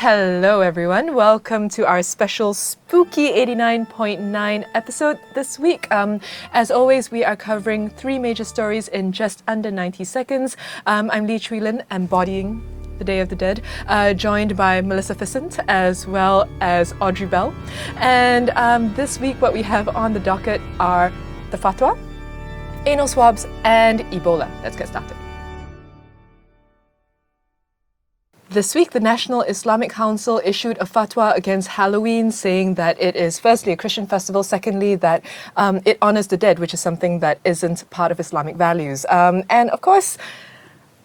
Hello everyone, welcome to our special spooky 89.9 episode this week. As always, we are covering 3 major stories in just under 90 seconds. I'm Lee Chwi Lynn, embodying the Day of the Dead, joined by Maleficent as well as Audrey Bell. And this week what we have on the docket are the Fatwa, anal swabs and Ebola. Let's get started. This week, the National Islamic Council issued a fatwa against Halloween, saying that it is firstly a Christian festival, secondly that it honors the dead, which is something that isn't part of Islamic values. And of course,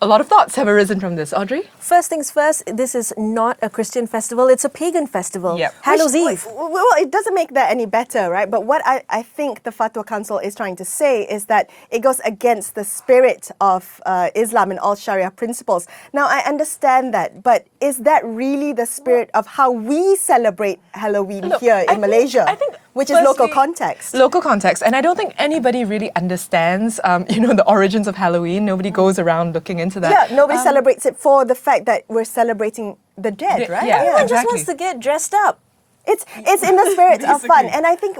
a lot of thoughts have arisen from this. Audrey? First things first, this is not a Christian festival, it's a pagan festival. Yep. Hallows Eve. Well, it doesn't make that any better, right? But what I think the Fatwa Council is trying to say is that it goes against the spirit of Islam and all Sharia principles. Now, I understand that, but is that really the spirit of how we celebrate Halloween here in Malaysia? I think which is local context. Local context. And I don't think anybody really understands, the origins of Halloween. Nobody goes around looking into that. Yeah, nobody celebrates it for the fact that we're celebrating the dead, right? Yeah, Everyone exactly. just wants to get dressed up. It's in the spirit of fun. And I think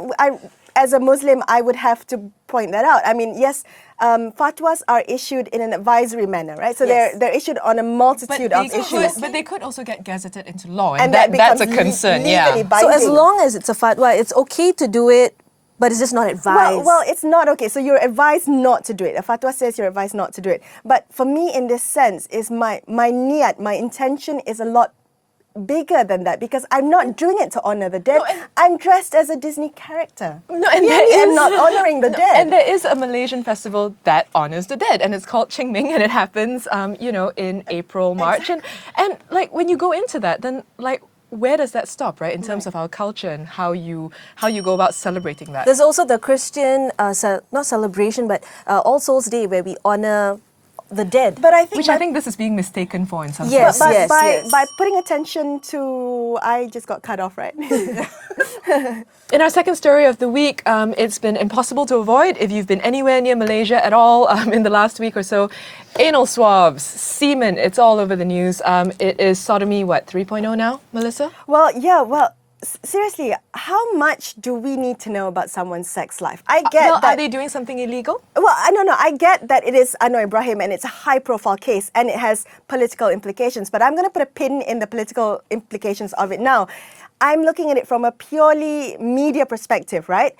as a Muslim, I would have to point that out. I mean, yes, fatwas are issued in an advisory manner, right? So Yes. they're issued on a multitude of issues. But they could also get gazetted into law, And that's becomes a concern. legally Yeah. binding. So as long as it's a fatwa, it's okay to do it, but it's just not advised. Well, it's not okay. So you're advised not to do it. A fatwa says you're advised not to do it. But for me, in this sense, is my niyat, my intention is a lot bigger than that, because I'm not doing it to honor the dead. I'm dressed as a Disney character. No, and I'm not honoring the dead. And there is a Malaysian festival that honors the dead, and it's called Ching Ming, and it happens, in April, March, and like when you go into that, then like where does that stop, right? In terms of our culture and how you go about celebrating that. There's also the Christian, not celebration, but All Souls Day, where we honor the dead. But I think Which I think this is being mistaken for in some Yes. sense. But by putting attention to, I just got cut off, right? In our second story of the week, it's been impossible to avoid if you've been anywhere near Malaysia at all in the last week or so. Anal swabs, semen, it's all over the news. It is Sodomy, 3.0 now, Melissa? Seriously, how much do we need to know about someone's sex life? I get that. Are they doing something illegal? Well, I get that it is Anwar Ibrahim and it's a high-profile case and it has political implications, but I'm going to put a pin in the political implications of it now. I'm looking at it from a purely media perspective, right?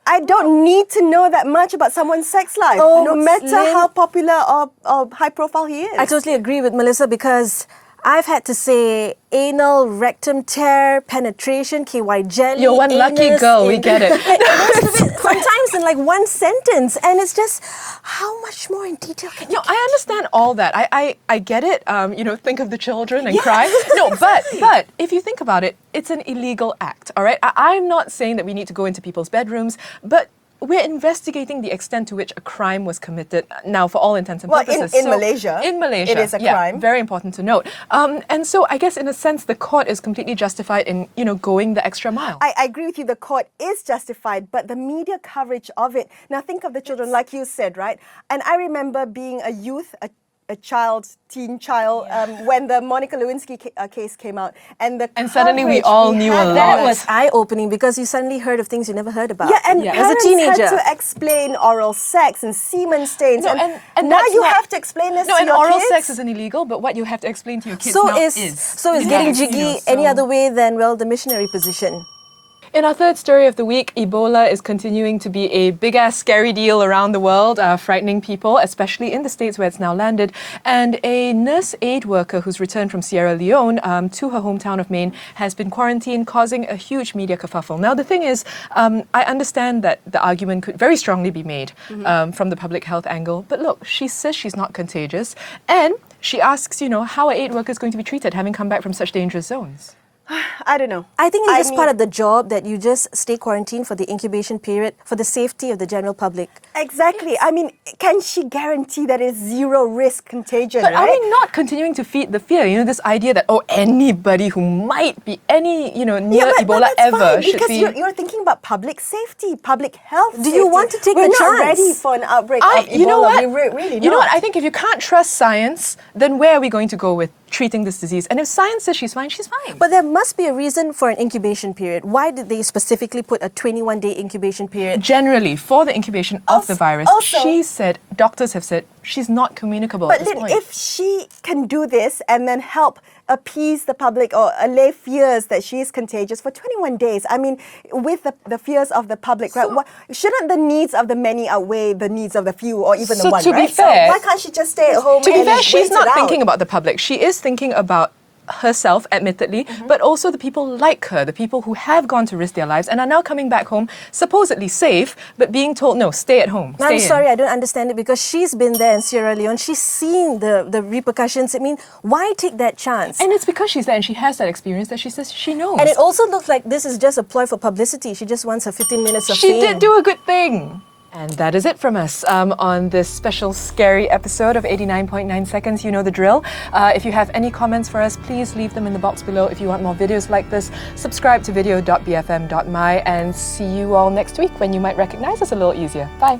I don't need to know that much about someone's sex life, no matter how popular or high-profile he is. I totally agree with Melissa, because I've had to say anal, rectum tear, penetration, KY jelly. You're one lucky girl, we get it. Sometimes in like one sentence, and it's just how much more in detail can you No, I understand all that. I get it. Think of the children and cry. No, but if you think about it, it's an illegal act, all right? I'm not saying that we need to go into people's bedrooms, but we're investigating the extent to which a crime was committed now for all intents and purposes. In Malaysia, it is a crime. Very important to note. And so I guess in a sense, the court is completely justified in, going the extra mile. I agree with you, the court is justified, but the media coverage of it, now think of the children, like you said, right? And I remember being a youth, a teen child, when the Monica Lewinsky case came out. And suddenly we all knew a lot. That was eye-opening, because you suddenly heard of things you never heard about. Yeah, and as a parents teenager. had to explain oral sex and semen stains. No, and now you have to explain this to your oral kids? sex isn't illegal, but what you have to explain to your kids So now is getting jiggy any other way than, the missionary position. In our third story of the week, Ebola is continuing to be a big-ass scary deal around the world, frightening people, especially in the States where it's now landed. And a nurse aid worker who's returned from Sierra Leone to her hometown of Maine has been quarantined, causing a huge media kerfuffle. Now, the thing is, I understand that the argument could very strongly be made from the public health angle. But look, she says she's not contagious. And she asks, how are aid workers going to be treated having come back from such dangerous zones? I don't know. I think it's just part of the job that you just stay quarantined for the incubation period for the safety of the general public. Exactly. I mean, can she guarantee that it's zero risk contagion, But right? are we not continuing to feed the fear? This idea that, anybody who might be near but Ebola that's ever fine, should because be... you're thinking about public safety, public health Do you safety. want to take We're the not chance? ready for an outbreak of Ebola. You know what? We really You know not. what? I think if you can't trust science, then where are we going to go with treating this disease. And if science says she's fine, she's fine. But there must be a reason for an incubation period. Why did they specifically put a 21-day incubation period? Generally, for the incubation of the virus, doctors have said, she's not communicable But at this Lynn, point. if she can do this and then help appease the public or allay fears that she is contagious for 21 days, I mean, with the fears of the public, right? Shouldn't the needs of the many outweigh the needs of the few or even the one, to be right? fair, so why can't she just stay at home To be and fair, wait she's it not out? thinking about the public. She is thinking about herself, admittedly, but also the people like her, the people who have gone to risk their lives and are now coming back home, supposedly safe, but being told, no, stay at home. I'm sorry, I don't understand it because she's been there in Sierra Leone. She's seen the repercussions. I mean, why take that chance? And it's because she's there and she has that experience that she says she knows. And it also looks like this is just a ploy for publicity. She just wants her 15 minutes of She fame. did do a good thing. And that is it from us on this special scary episode of 89.9 Seconds. You know the drill. If you have any comments for us, please leave them in the box below. If you want more videos like this, subscribe to video.bfm.my and see you all next week when you might recognize us a little easier. Bye.